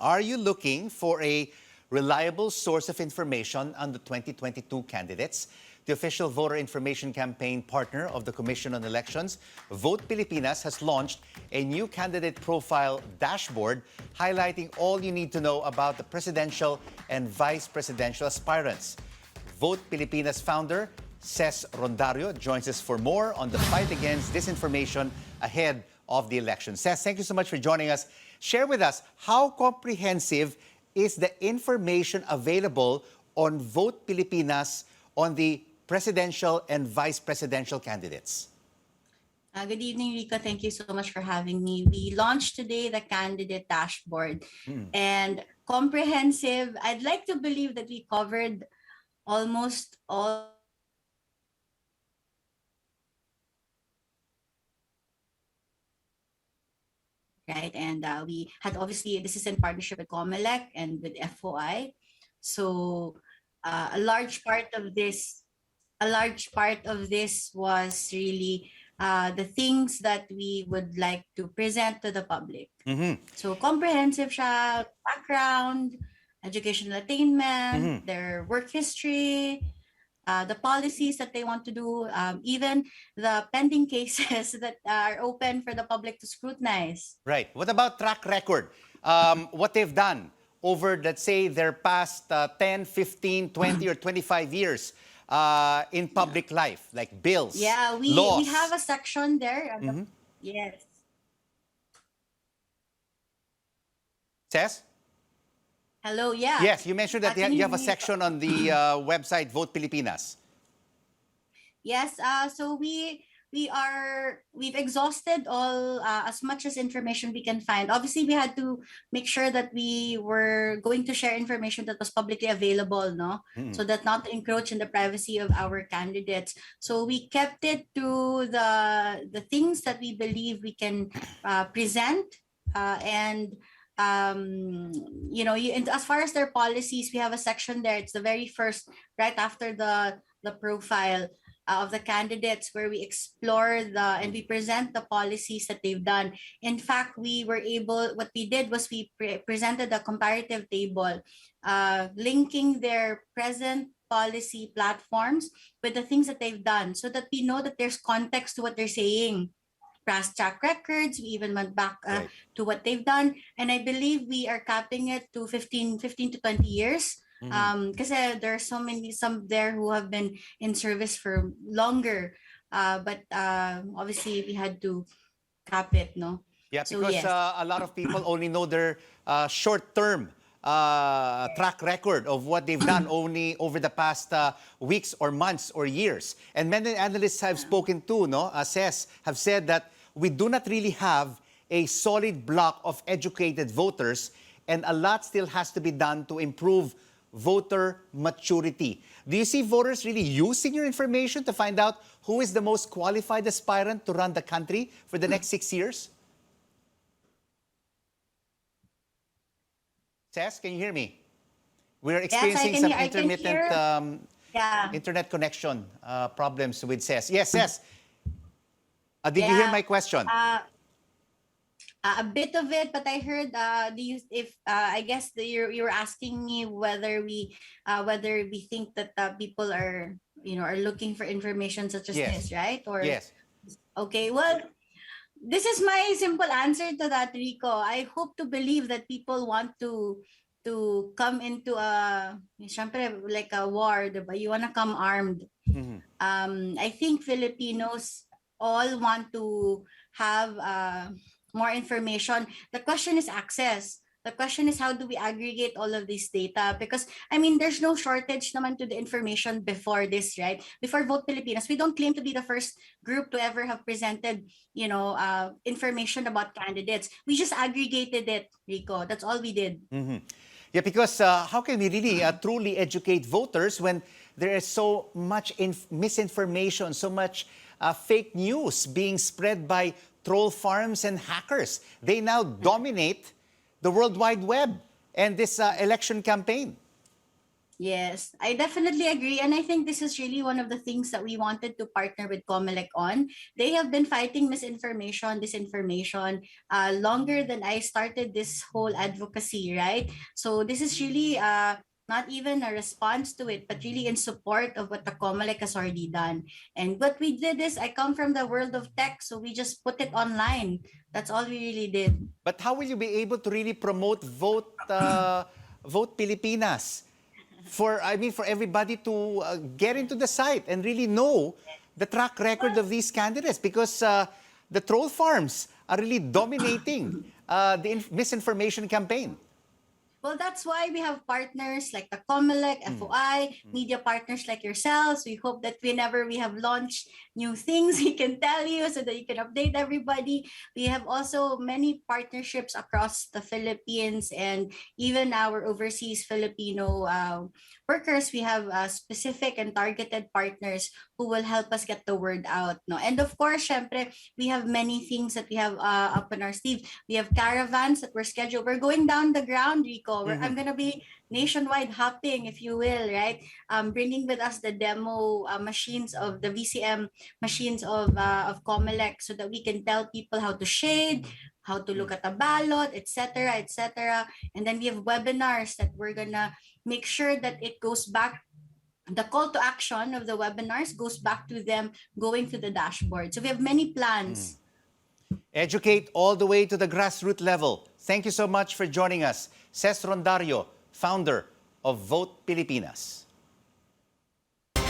Are you looking for a reliable source of information on the 2022 candidates? The official voter information campaign partner of the Commission on Elections, Vote Pilipinas, has launched a new candidate profile dashboard highlighting all you need to know about the presidential and vice presidential aspirants. Vote Pilipinas founder Ces Rondario joins us for more on the fight against disinformation ahead of the election. Ces, thank you so much for joining us. Share with us, how comprehensive is the information available on Vote Pilipinas on the presidential and vice presidential candidates? Good evening, Rico. Thank you so much for having me. We launched today the candidate dashboard and comprehensive. I'd like to believe that we covered almost all right? And we had, obviously, this is in partnership with COMELEC and with FOI. So a large part of this was really the things that we would like to present to the public. So comprehensive siya, background, educational attainment, their work history, the policies that they want to do, even the pending cases that are open for the public to scrutinize. Right. What about track record? What they've done over, let's say, their past 10, 15, 20, or 25 years in public life, like bills, laws. We have a section there. Yes. Ces? Hello, yeah. Yes, you mentioned that you have a section on the website Vote Pilipinas. Yes, so we've exhausted all as much as information we can find. Obviously, we had to make sure that we were going to share information that was publicly available, no, so that not to encroach in the privacy of our candidates. So we kept it to the things that we believe we can present and. You know, as far as their policies, we have a section there. It's the very first, right after the profile of the candidates, where we explore and we present the policies that they've done. In fact, what we did was we presented a comparative table linking their present policy platforms with the things that they've done, so that we know that there's context to what they're saying. Past track records, we even went back to what they've done, and I believe we are capping it to 15 to 20 years, because there are some there who have been in service for longer, but obviously we had to cap it, no? Yeah, because a lot of people only know their short-term track record of what they've done only over the past weeks or months or years. And many analysts have spoken too, no? Ces, have said that we do not really have a solid block of educated voters, and a lot still has to be done to improve voter maturity. Do you see voters really using your information to find out who is the most qualified aspirant to run the country for the next 6 years? Ces, can you hear me? We're experiencing some intermittent internet connection problems with Ces. Yes, Ces. Did you hear my question? A bit of it, but I heard. I guess you're asking me whether we think that people are looking for information such as this, right? Or yes. Okay. Well, this is my simple answer to that, Rico. I hope to believe that people want to come into like a war, diba? You want to come armed. I think Filipinos all want to have more information. The question is access. The question is, how do we aggregate all of this data? Because, I mean, there's no shortage naman to the information before this, right? Before Vote Pilipinas, we don't claim to be the first group to ever have presented, information about candidates. We just aggregated it, Rico. That's all we did. Yeah, because how can we really truly educate voters when there is so much misinformation, so much fake news being spread by troll farms and hackers? They now dominate the World Wide Web and this election campaign. Yes, I definitely agree. And I think this is really one of the things that we wanted to partner with Comelec on. They have been fighting misinformation, disinformation, longer than I started this whole advocacy, right? So this is really not even a response to it, but really in support of what the Comelec has already done. And what we did is, I come from the world of tech, so we just put it online. That's all we really did. But how will you be able to really promote Vote Pilipinas? For everybody to get into the site and really know the track record of these candidates, because the troll farms are really dominating the misinformation campaign. Well, that's why we have partners like the Comelec, FOI, media partners like yourselves. We hope that whenever we have launched new things, we can tell you so that you can update everybody. We have also many partnerships across the Philippines and even our overseas Filipino workers. We have specific and targeted partners who will help us get the word out. No? And of course, syempre, we have many things that we have up on our sleeve. We have caravans that we're scheduled. We're going down the ground, Rico. I'm gonna be nationwide hopping, if you will, right? Bringing with us the demo machines of the VCM machines of Comelec, so that we can tell people how to shade, how to look at a ballot, etc., etc. And then we have webinars that we're gonna make sure that it goes back. The call to action of the webinars goes back to them going to the dashboard. So we have many plans. Educate all the way to the grassroots level. Thank you so much for joining us. Ces Rondario, founder of Vote Pilipinas.